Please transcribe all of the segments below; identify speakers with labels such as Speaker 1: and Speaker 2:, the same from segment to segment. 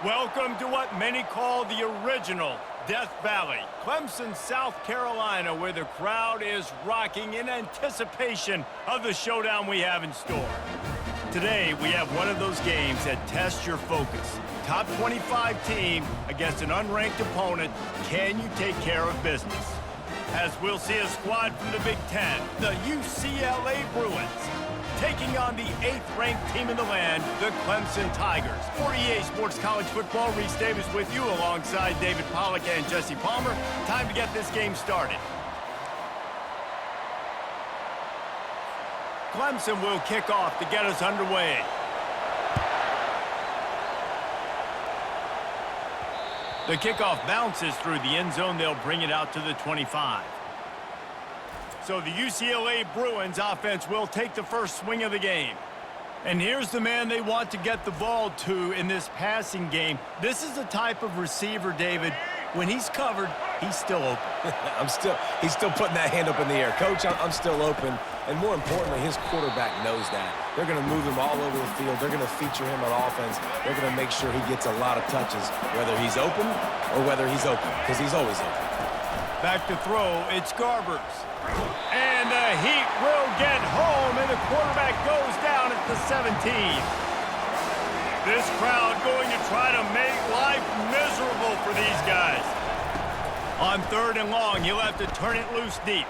Speaker 1: Welcome to what many call the original Death Valley, Clemson, South Carolina, where the crowd is rocking in anticipation of the showdown we have in store. Today, we have one of those games that tests your focus. Top 25 team against an unranked opponent. Can you take care of business? As we'll see a squad from the Big Ten, the UCLA Bruins, taking on the 8th-ranked team in the land, the Clemson Tigers. For EA Sports College Football, Reese Davis with you alongside David Pollack and Jesse Palmer. Time to get this game started. Clemson will kick off to get us underway. The kickoff bounces through the end zone. They'll bring it out to the 25. So the UCLA Bruins offense will take the first swing of the game. And here's the man they want to get the ball to in this passing game. This is the type of receiver, David, when he's covered, he's still open.
Speaker 2: He's still putting that hand up in the air. Coach, I'm still open. And more importantly, his quarterback knows that. They're going to move him all over the field. They're going to feature him on offense. They're going to make sure he gets a lot of touches, whether he's open or whether he's open, because he's always open.
Speaker 1: Back to throw, it's Garbers. And the heat will get home, and the quarterback goes down at the 17. This crowd going to try to make life miserable for these guys. On 3rd and long, he'll have to turn it loose deep.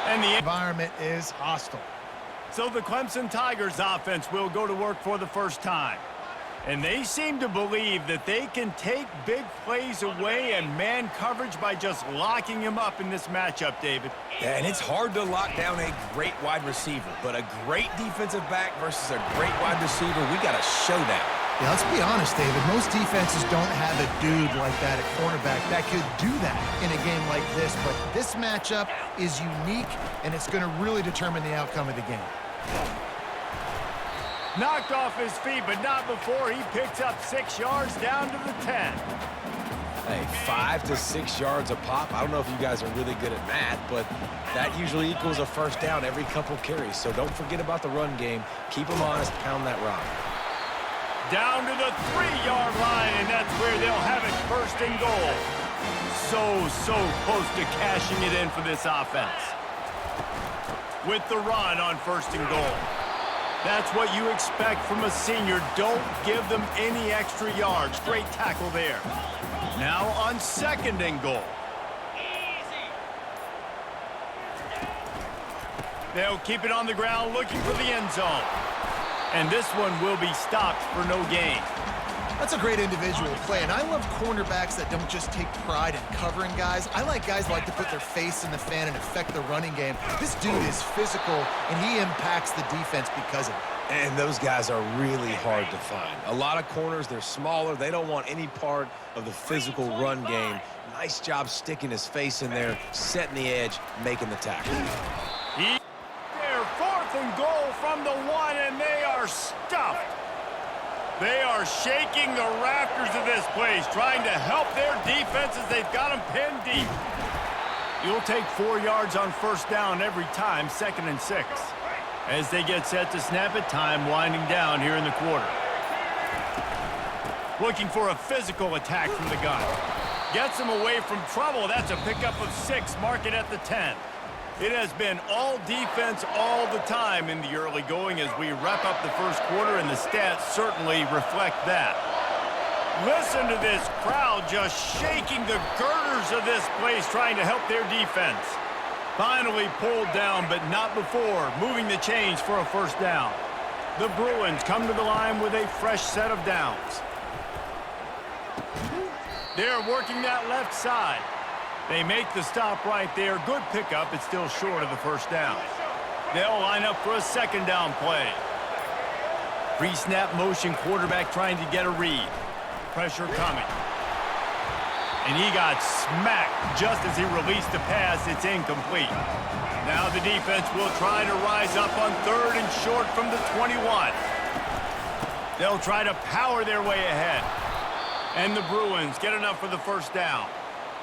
Speaker 1: And the
Speaker 3: environment is hostile.
Speaker 1: So the Clemson Tigers offense will go to work for the first time. And they seem to believe that they can take big plays away and man coverage by just locking him up in this matchup, David.
Speaker 2: Yeah, and it's hard to lock down a great wide receiver, but a great defensive back versus a great wide receiver, we got a showdown.
Speaker 3: Yeah, let's be honest, David. Most defenses don't have a dude like that at cornerback that could do that in a game like this, but this matchup is unique, and it's going to really determine the outcome of the game.
Speaker 1: Knocked off his feet, but not before he picks up 6 yards down to the 10.
Speaker 2: Hey, 5 to 6 yards a pop. I don't know if you guys are really good at math, but that usually equals a first down every couple carries. So don't forget about the run game. Keep them honest, pound that rock.
Speaker 1: Down to the 3-yard line, and that's where they'll have it 1st and goal. So close to cashing it in for this offense. With the run on 1st and goal. That's what you expect from a senior. Don't give them any extra yards. Great tackle there. Now on 2nd and goal. They'll keep it on the ground looking for the end zone. And this one will be stopped for no gain.
Speaker 3: That's a great individual play, and I love cornerbacks that don't just take pride in covering guys. I like guys that like to put their face in the fan and affect the running game. This dude is physical, and he impacts the defense because of it.
Speaker 2: And those guys are really hard to find. A lot of corners, they're smaller. They don't want any part of the physical run game. Nice job sticking his face in there, setting the edge, making the tackle.
Speaker 1: They're 4th and goal from the 1, and they are stuffed. They are shaking the rafters of this place, trying to help their defense as they've got them pinned deep. You'll take 4 yards on 1st down every time, 2nd and 6. As they get set to snap it, time winding down here in the quarter. Looking for a physical attack from the gun. Gets them away from trouble. That's a pickup of 6, mark it at the 10. It has been all defense all the time in the early going as we wrap up the 1st quarter, and the stats certainly reflect that. Listen to this crowd just shaking the girders of this place, trying to help their defense. Finally pulled down, but not before moving the chains for a 1st down. The Bruins come to the line with a fresh set of downs. They're working that left side. They make the stop right there. Good pickup. It's still short of the 1st down. They'll line up for a 2nd down play. Pre-snap motion, quarterback trying to get a read. Pressure coming. And he got smacked just as he released the pass. It's incomplete. Now the defense will try to rise up on 3rd and short from the 21. They'll try to power their way ahead. And the Bruins get enough for the 1st down.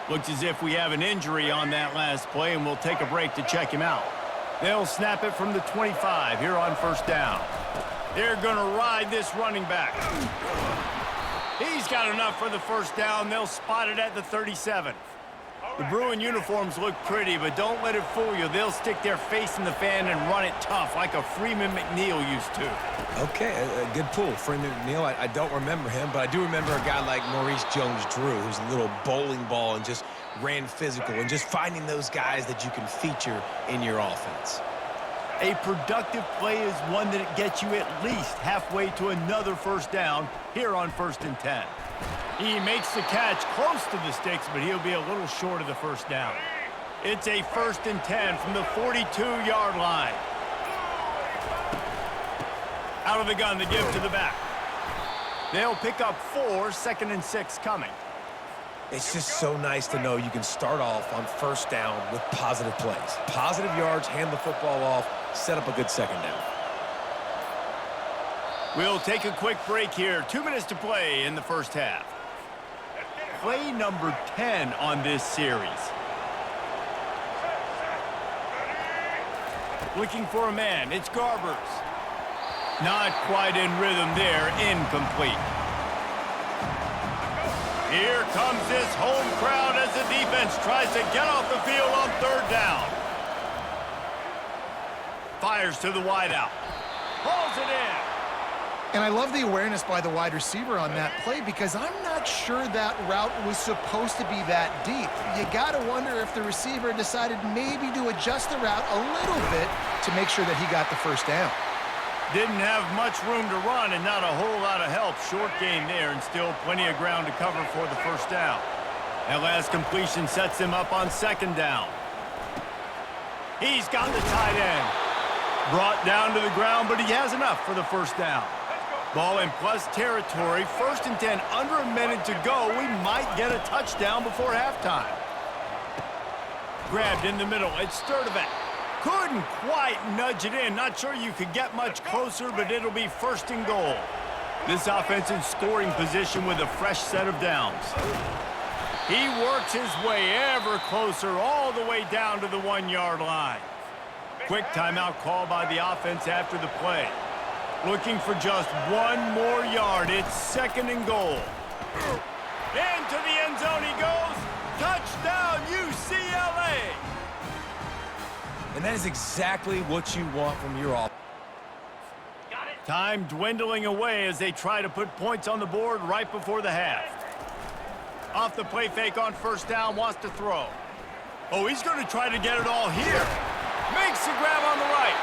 Speaker 1: Looks as if we have an injury on that last play, and we'll take a break to check him out. They'll snap it from the 25 here on 1st down. They're going to ride this running back. He He's got enough for the first down. They'll spot it at the 37. The Bruin uniforms look pretty, but don't let it fool you. They'll stick their face in the fan and run it tough like a Freeman McNeil used to.
Speaker 2: Okay, a good pull. Freeman McNeil, I don't remember him, but I do remember a guy like Maurice Jones-Drew, who's a little bowling ball and just ran physical, and just finding those guys that you can feature in your offense.
Speaker 1: A productive play is one that gets you at least halfway to another first down here on 1st and 10. He makes the catch close to the sticks, but he'll be a little short of the first down. It's a 1st and 10 from the 42-yard line. Out of the gun, the give to the back. They'll pick up 4, 2nd and 6 coming.
Speaker 2: It's just so nice to know you can start off on first down with positive plays. Positive yards, hand the football off, set up a good second down.
Speaker 1: We'll take a quick break here. 2 minutes to play in the first half. Play number 10 on this series. Looking for a man. It's Garbers. Not quite in rhythm there. Incomplete. Here comes this home crowd as the defense tries to get off the field on 3rd down. Fires to the wideout. Hauls it in.
Speaker 3: And I love the awareness by the wide receiver on that play, because I'm not sure that route was supposed to be that deep. You got to wonder if the receiver decided maybe to adjust the route a little bit to make sure that he got the first down.
Speaker 1: Didn't have much room to run and not a whole lot of help. Short gain there and still plenty of ground to cover for the first down. That last completion sets him up on 2nd down. He's got the tight end. Brought down to the ground, but he has enough for the first down. Ball in plus territory. 1st and 10, under a minute to go. We might get a touchdown before halftime. Grabbed in the middle. It's Sturdivant. Couldn't quite nudge it in. Not sure you could get much closer, but it'll be 1st and goal. This offense in scoring position with a fresh set of downs. He works his way ever closer all the way down to the 1-yard line. Quick timeout call by the offense after the play. Looking for just 1 more yard. It's 2nd and goal. Into the end zone he goes. Touchdown, UCLA.
Speaker 2: And that is exactly what you want from your offense.
Speaker 1: Time dwindling away as they try to put points on the board right before the half. Off the play fake on 1st down, wants to throw. Oh, he's going to try to get it all here. Makes the grab on the right.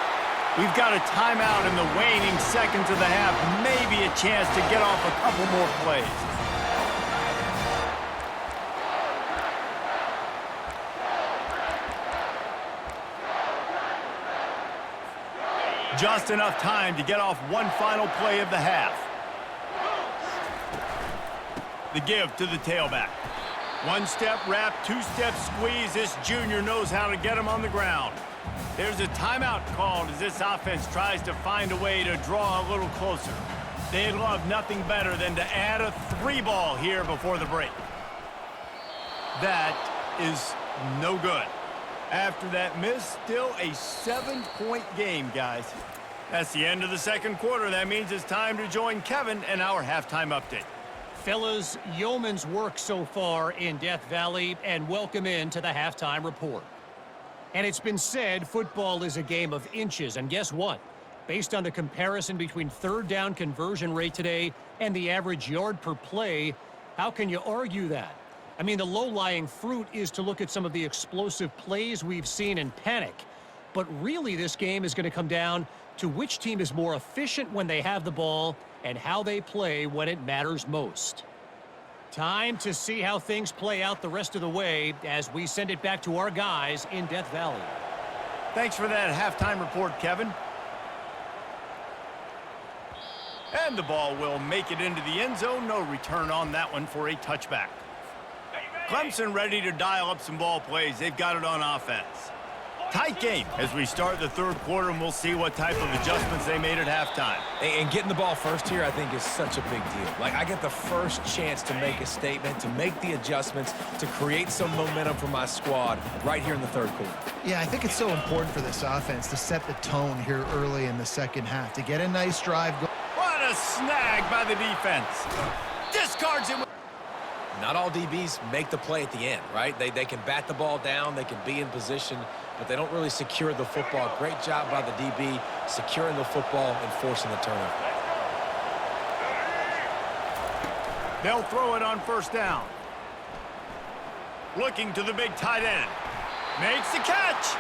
Speaker 1: We've got a timeout in the waning seconds of the half. Maybe a chance to get off a couple more plays. Just enough time to get off one final play of the half. The give to the tailback. 1-step wrap, 2-step squeeze. This junior knows how to get him on the ground. There's a timeout called as this offense tries to find a way to draw a little closer. They'd love nothing better than to add a 3-ball here before the break. That is no good. After that miss, still a 7-point game, guys. That's the end of the 2nd quarter. That means it's time to join Kevin and our halftime update.
Speaker 4: Fellas, yeoman's work so far in Death Valley, and welcome in to the halftime report. And it's been said football is a game of inches, and guess what? Based on the comparison between 3rd down conversion rate today and the average yard per play, how can you argue that? I mean, the low-lying fruit is to look at some of the explosive plays we've seen in panic. But really, this game is going to come down to which team is more efficient when they have the ball and how they play when it matters most. Time to see how things play out the rest of the way as we send it back to our guys in Death Valley.
Speaker 1: Thanks for that halftime report, Kevin. And the ball will make it into the end zone. No return on that one for a touchback. Clemson ready to dial up some ball plays. They've got it on offense. Tight game as we start the 3rd quarter, and we'll see what type of adjustments they made at halftime.
Speaker 2: And getting the ball first here, I think, is such a big deal. Like, I get the first chance to make a statement, to make the adjustments, to create some momentum for my squad right here in the 3rd quarter.
Speaker 3: Yeah, I think it's so important for this offense to set the tone here early in the 2nd half, to get a nice drive going.
Speaker 1: What a snag by the defense. Discards him.
Speaker 2: Not all DBs make the play at the end, right? They can bat the ball down, they can be in position, but they don't really secure the football. Great job by the DB securing the football and forcing the turnover.
Speaker 1: They'll throw it on first down. Looking to the big tight end. Makes the catch.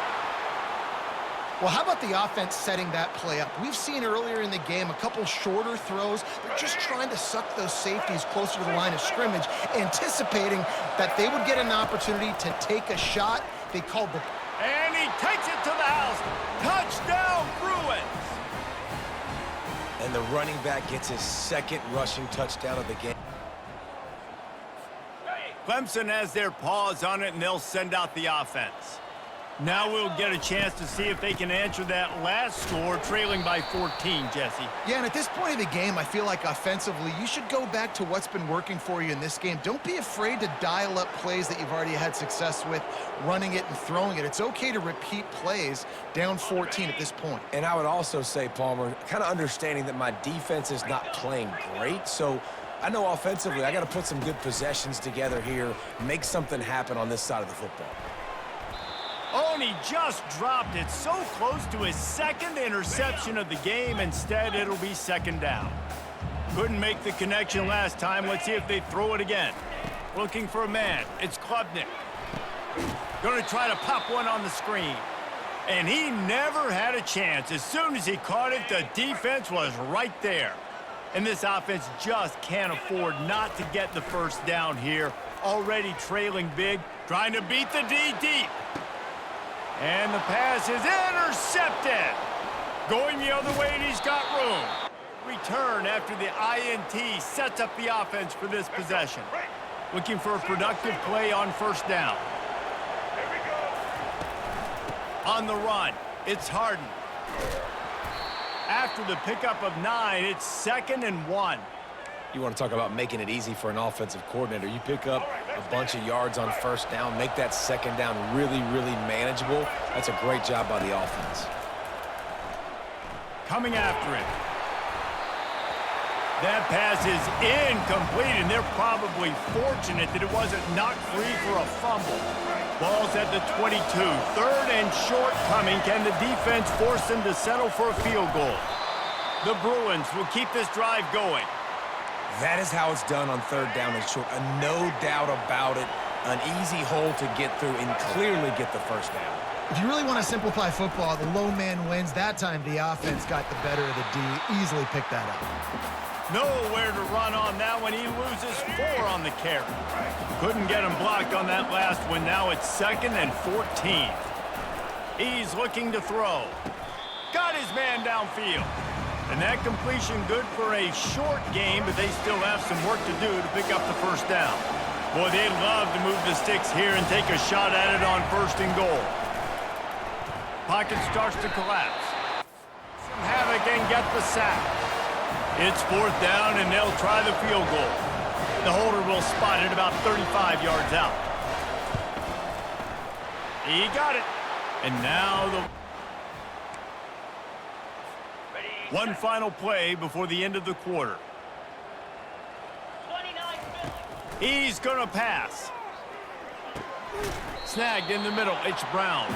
Speaker 3: Well, how about the offense setting that play up? We've seen earlier in the game a couple shorter throws. They're just trying to suck those safeties closer to the line of scrimmage, anticipating that they would get an opportunity to take a shot. They called the...
Speaker 1: And he takes it to the house. Touchdown, Bruins.
Speaker 2: And the running back gets his second rushing touchdown of the game.
Speaker 1: Clemson has their paws on it, and they'll send out the offense. Now we'll get a chance to see if they can answer that last score, trailing by 14, Jesse.
Speaker 3: Yeah, and at this point of the game, I feel like offensively, you should go back to what's been working for you in this game. Don't be afraid to dial up plays that you've already had success with, running it and throwing it. It's okay to repeat plays down 14 at this point.
Speaker 2: And I would also say, Palmer, kind of understanding that my defense is not playing great, so I know offensively I got to put some good possessions together here, make something happen on this side of the football.
Speaker 1: Oh, and he just dropped it so close to his second interception of the game. Instead, it'll be second down. Couldn't make the connection last time. Let's see if they throw it again. Looking for a man. It's Klubnik. Going to try to pop one on the screen. And he never had a chance. As soon as he caught it, the defense was right there. And this offense just can't afford not to get the first down here. Already trailing big, trying to beat the D deep. And the pass is intercepted. Going the other way, and he's got room. Return after the INT sets up the offense for this possession. Looking for a productive play on first down. On the run, it's Harden. After the pickup of 9, it's 2nd and 1.
Speaker 2: You want to talk about making it easy for an offensive coordinator. You pick up a bunch of yards on first down, make that second down really, really manageable. That's a great job by the offense.
Speaker 1: Coming after it. That pass is incomplete, and they're probably fortunate that it wasn't knocked free for a fumble. Ball's at the 22. 3rd and short coming. Can the defense force them to settle for a field goal? The Bruins will keep this drive going.
Speaker 2: That is how it's done on 3rd down and short. No doubt about it. An easy hole to get through and clearly get the first down.
Speaker 3: If you really want to simplify football, the low man wins. That time the offense got the better of the D. Easily picked that up.
Speaker 1: Nowhere to run on that one. He loses 4 on the carry. Couldn't get him blocked on that last one. Now it's 2nd and 14. He's looking to throw. Got his man downfield. And that completion good for a short game, but they still have some work to do to pick up the first down. Boy, they'd love to move the sticks here and take a shot at it on 1st and goal. Pocket starts to collapse. Some havoc and get the sack. It's 4th down, and they'll try the field goal. The holder will spot it about 35 yards out. He got it. And now the... One final play before the end of the quarter. He's going to pass. Snagged in the middle. It's Brown.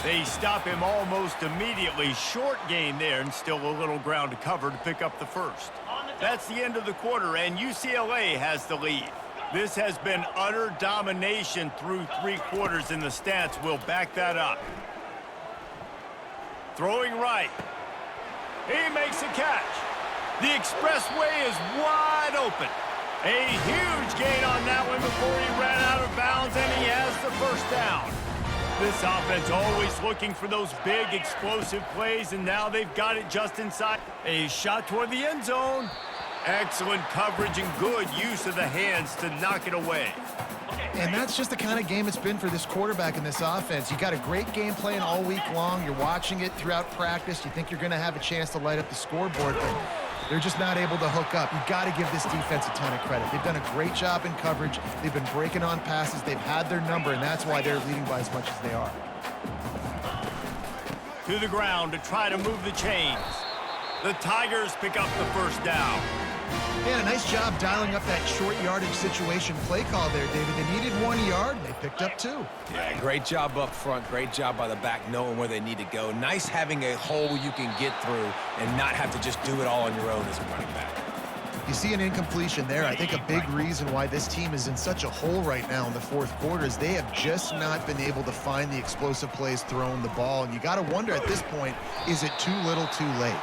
Speaker 1: They stop him almost immediately. Short gain there, and still a little ground to cover to pick up the first. That's the end of the quarter, and UCLA has the lead. This has been utter domination through 3 quarters, and the stats will back that up. Throwing right. He makes a catch. The expressway is wide open. A huge gain on that one before he ran out of bounds, and he has the first down. This offense always looking for those big, explosive plays, and now they've got it just inside. A shot toward the end zone. Excellent coverage and good use of the hands to knock it away.
Speaker 3: And that's just the kind of game it's been for this quarterback in this offense. You got a great game plan all week long. You're watching it throughout practice. You think you're going to have a chance to light up the scoreboard, but they're just not able to hook up. You've got to give this defense a ton of credit. They've done a great job in coverage. They've been breaking on passes. They've had their number, and that's why they're leading by as much as they are.
Speaker 1: To the ground to try to move the chains. The Tigers pick up the first down.
Speaker 3: Yeah, a nice job dialing up that short yardage situation play call there, David. They needed 1 yard, and they picked up 2.
Speaker 2: Yeah, great job up front. Great job by the back knowing where they need to go. Nice having a hole you can get through and not have to just do it all on your own as a running back.
Speaker 3: You see an incompletion there. I think a big reason why this team is in such a hole right now in the fourth quarter is they have just not been able to find the explosive plays throwing the ball. And you got to wonder at this point, is it too little too late?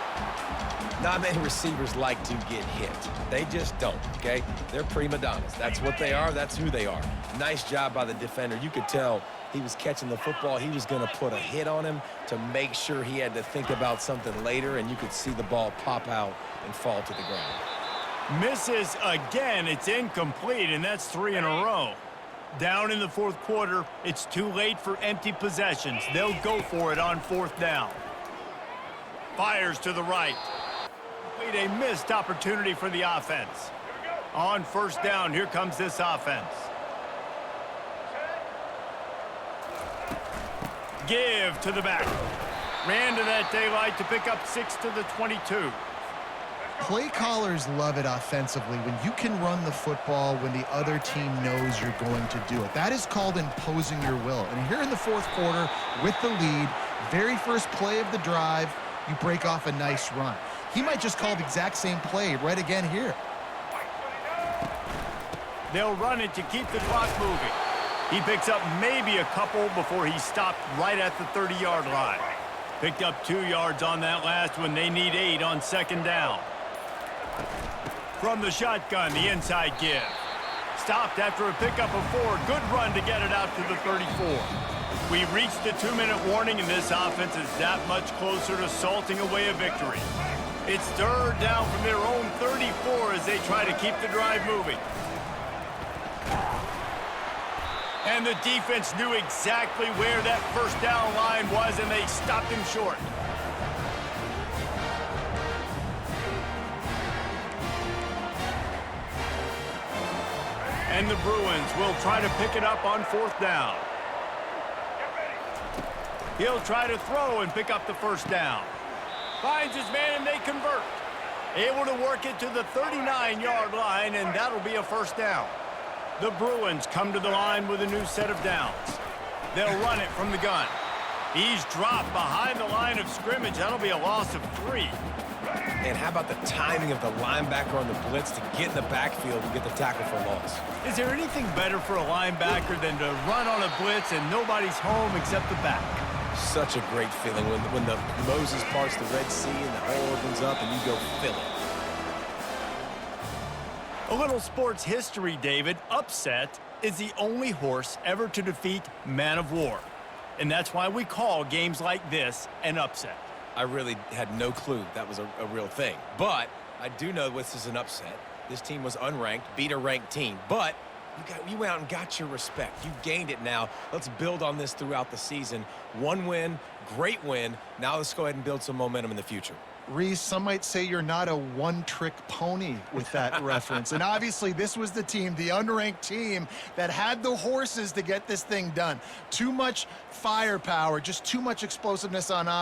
Speaker 2: Not many receivers like to get hit. They just don't, okay? They're prima donnas. That's what they are. That's who they are. Nice job by the defender. You could tell he was catching the football. He was going to put a hit on him to make sure he had to think about something later, and you could see the ball pop out and fall to the ground.
Speaker 1: Misses again. It's incomplete, and that's 3 in a row. Down in the fourth quarter, it's too late for empty possessions. They'll go for it on 4th down. Fires to the right. A missed opportunity for the offense. On 1st down, here comes this offense. Give to the back. Ran to that daylight to pick up 6 to the 22.
Speaker 3: Play callers love it offensively when you can run the football when the other team knows you're going to do it. That is called imposing your will. And here in the fourth quarter with the lead, very first play of the drive, you break off a nice run. He might just call the exact same play right again here.
Speaker 1: They'll run it to keep the clock moving. He picks up maybe a couple before he stopped right at the 30-yard line. Picked up 2 yards on that last one. They need 8 on 2nd down. From the shotgun, the inside give. Stopped after a pickup of 4. Good run to get it out to the 34. We reached the 2-minute warning, and this offense is that much closer to salting away a victory. It's 3rd down from their own 34 as they try to keep the drive moving. And the defense knew exactly where that 1st down line was, and they stopped him short. And the Bruins will try to pick it up on 4th down. He'll try to throw and pick up the 1st down. Finds his man, and they convert. Able to work it to the 39-yard line, and that'll be a 1st down. The Bruins come to the line with a new set of downs. They'll run it from the gun. He's dropped behind the line of scrimmage. That'll be a loss of 3.
Speaker 2: And how about the timing of the linebacker on the blitz to get in the backfield and get the tackle for loss?
Speaker 1: Is there anything better for a linebacker than to run on a blitz and nobody's home except the back?
Speaker 2: Such a great feeling when the Moses parts the Red Sea and the hole opens up and you go fill it.
Speaker 1: A little sports history, David. Upset is the only horse ever to defeat Man of War. And that's why we call games like this an upset.
Speaker 2: I really had no clue that was a real thing. But I do know this is an upset. This team was unranked, beat a ranked team. But you went out and got your respect. You gained it now. Let's build on this throughout the season. 1 win, great win. Now let's go ahead and build some momentum in the future.
Speaker 3: Reese, some might say you're not a one-trick pony with that reference. And obviously, this was the team, the unranked team, that had the horses to get this thing done. Too much firepower, just too much explosiveness on offense.